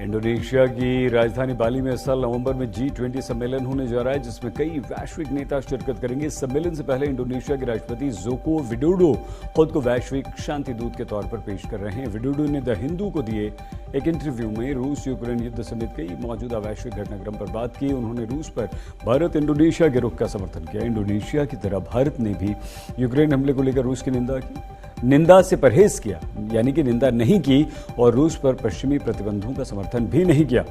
Indonesia की राजधानी बाली में इस साल नवंबर में G20 सम्मेलन होने जा रहा है, जिसमें कई वैश्विक नेता शिरकत करेंगे। इस सम्मेलन से पहले इंडोनेशिया के राष्ट्रपति जोको विडोडो खुद को वैश्विक शांति दूत के तौर पर पेश कर रहे हैं। विडोडो ने द हिंदू को दिए एक इंटरव्यू में रूस यूक्रेन युद्ध समेत कई मौजूदा वैश्विक घटनाक्रम पर बात की। उन्होंने रूस पर भारत इंडोनेशिया के रुख का समर्थन किया। इंडोनेशिया की तरह भारत ने भी यूक्रेन हमले को लेकर रूस की निंदा से परहेज किया, यानी कि निंदा नहीं की और रूस पर पश्चिमी प्रतिबंधों का समर्थन भी नहीं किया।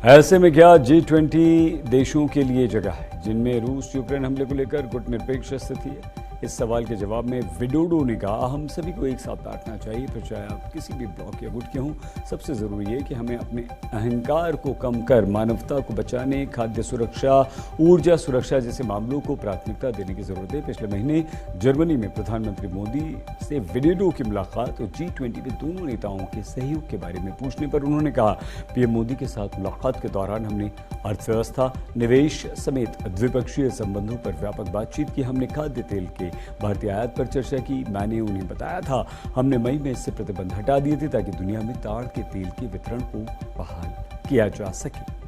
ऐसे में क्या G20 देशों के लिए जगह है जिनमें रूस यूक्रेन हमले को लेकर गुटनिरपेक्ष स्थिति है? इस सवाल के जवाब में विडोडो ने कहा, हम सभी को एक साथ बैठना चाहिए, फिर चाहे आप किसी भी ब्लॉक या गुट के हों। सबसे जरूरी है कि हमें अपने अहंकार को कम कर मानवता को बचाने, खाद्य सुरक्षा, ऊर्जा सुरक्षा जैसे मामलों को प्राथमिकता देने की जरूरत है। पिछले महीने जर्मनी में प्रधानमंत्री मोदी से विडोडो की मुलाकात और G20 में दोनों नेताओं के सहयोग के बारे में पूछने पर उन्होंने कहा, पीएम मोदी के साथ मुलाकात के दौरान हमने अर्थव्यवस्था, निवेश समेत द्विपक्षीय संबंधों पर व्यापक बातचीत की। हमने खाद्य तेल के भारतीय आयात पर चर्चा की। मैंने उन्हें बताया था हमने मई में इससे प्रतिबंध हटा दिए थे ताकि दुनिया में ताड़ के तेल के वितरण को बहाल किया जा सके।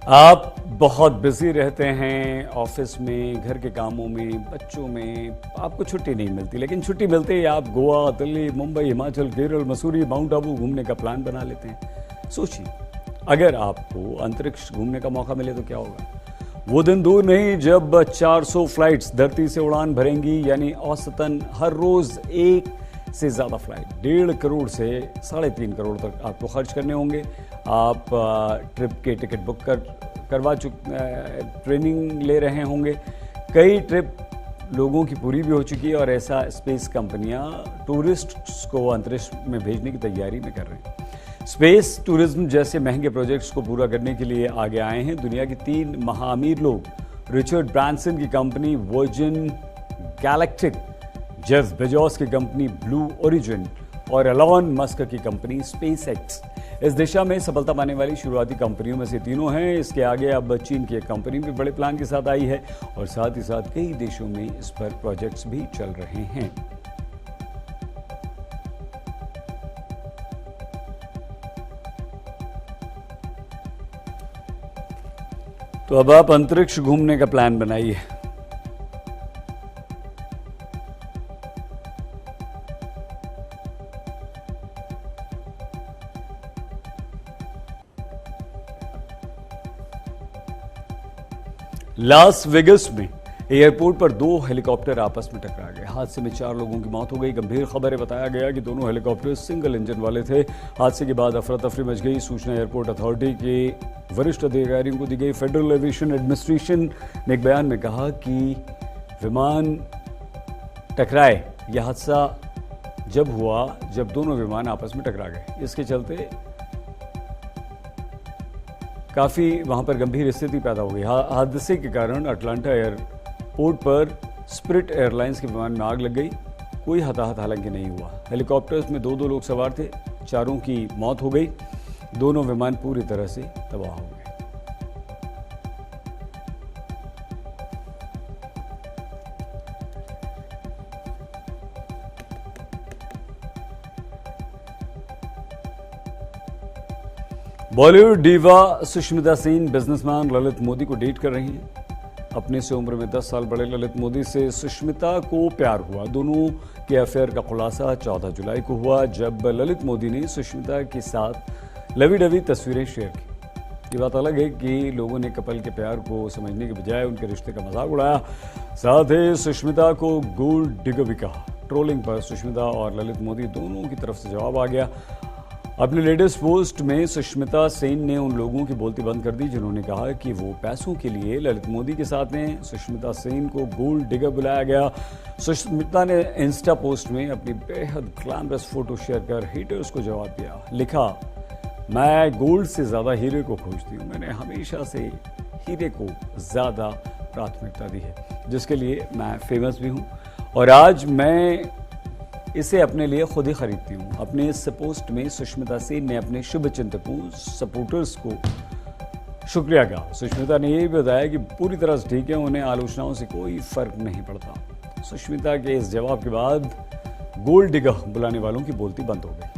आप बहुत बिजी रहते हैं ऑफिस में, घर के कामों में, बच्चों में, आपको छुट्टी नहीं मिलती, लेकिन छुट्टी मिलते ही आप गोवा, दिल्ली, मुंबई, हिमाचल, केरल, मसूरी, माउंट आबू घूमने का प्लान बना लेते हैं। सोचिए, अगर आपको अंतरिक्ष घूमने का मौका मिले तो क्या होगा। वो दिन दूर नहीं जब 400 फ्लाइट्स धरती से उड़ान भरेंगी, यानी औसतन हर रोज एक से ज्यादा फ्लाइट 1.5 करोड़ से 3.5 करोड़ तक आपको खर्च करने होंगे। आप ट्रिप के टिकट बुक करवा ट्रेनिंग ले रहे होंगे। कई ट्रिप लोगों की पूरी भी हो चुकी है और ऐसा स्पेस कंपनियां टूरिस्ट्स को अंतरिक्ष में भेजने की तैयारी में कर रहे हैं। स्पेस टूरिज्म जैसे महंगे प्रोजेक्ट्स को पूरा करने के लिए आगे आए हैं दुनिया के 3 महाअमीर लोग। रिचर्ड ब्रांसन की company virgin galactic, Jeff Bezos की कंपनी ब्लू ओरिजिन और एलॉन मस्क की कंपनी स्पेसएक्स इस दिशा में सफलता पाने वाली शुरुआती कंपनियों में से तीनों हैं। इसके आगे अब चीन की एक कंपनी भी बड़े प्लान के साथ आई है और साथ ही साथ कई देशों में इस पर प्रोजेक्ट्स भी चल रहे हैं। तो अब आप अंतरिक्ष घूमने का प्लान बनाइए। लास वेगस में एयरपोर्ट पर 2 हेलीकॉप्टर आपस में टकरा गए। हादसे में 4 लोगों की मौत हो गई। गंभीर खबर है, बताया गया कि दोनों हेलीकॉप्टर सिंगल इंजन वाले थे। हादसे के बाद अफरा तफरी मच गई। सूचना एयरपोर्ट अथॉरिटी के वरिष्ठ अधिकारियों को दी गई। फेडरल एविएशन एडमिनिस्ट्रेशन ने एक बयान में कहा कि विमान टकराए। यह हादसा जब हुआ जब दोनों विमान आपस में टकरा गए। इसके चलते काफी वहां पर गंभीर स्थिति पैदा हो गई। हादसे के कारण अटलांटा एयरपोर्ट पर स्पिरिट एयरलाइंस के विमान में आग लग गई। कोई हताहत हालांकि नहीं हुआ। हेलीकॉप्टर्स में 2 लोग सवार थे, 4 की मौत हो गई। दोनों विमान पूरी तरह से तबाह हो गए। बॉलीवुड डीवा सुष्मिता सेन बिजनेसमैन ललित मोदी को डेट कर रही हैं। अपने से उम्र में 10 साल बड़े ललित मोदी से सुष्मिता को प्यार हुआ। दोनों के अफेयर का खुलासा 14 जुलाई को हुआ जब ललित मोदी ने सुष्मिता के साथ लवी डवी तस्वीरें शेयर की। ये बात अलग है कि लोगों ने कपल के प्यार को समझने के बजाय उनके रिश्ते का मजाक उड़ाया। साथ ही सुष्मिता को गोल्ड डिगर भी कहा। ट्रोलिंग पर सुष्मिता और ललित मोदी दोनों की तरफ से जवाब आ गया। अपने लेटेस्ट पोस्ट में सुष्मिता सेन ने उन लोगों की बोलती बंद कर दी जिन्होंने कहा कि वो पैसों के लिए ललित मोदी के साथ हैं। सुष्मिता सेन को गोल्ड डिगर बुलाया गया। सुष्मिता ने इंस्टा पोस्ट में अपनी बेहद ग्लैमरस फोटो शेयर कर हेटर्स को जवाब दिया। लिखा, मैं गोल्ड से ज्यादा हीरे को खोजती हूँ। मैंने हमेशा से हीरे को ज्यादा प्राथमिकता दी है, जिसके लिए मैं फेमस भी हूँ और आज मैं इसे अपने लिए खुद ही खरीदती हूँ। अपने इस पोस्ट में सुष्मिता सेन ने अपने शुभ चिंतकों, सपोर्टर्स को शुक्रिया कहा। सुष्मिता ने यह भी बताया कि पूरी तरह से ठीक है, उन्हें आलोचनाओं से कोई फर्क नहीं पड़ता। सुष्मिता के इस जवाब के बाद गोल्ड डिगर बुलाने वालों की बोलती बंद हो गई।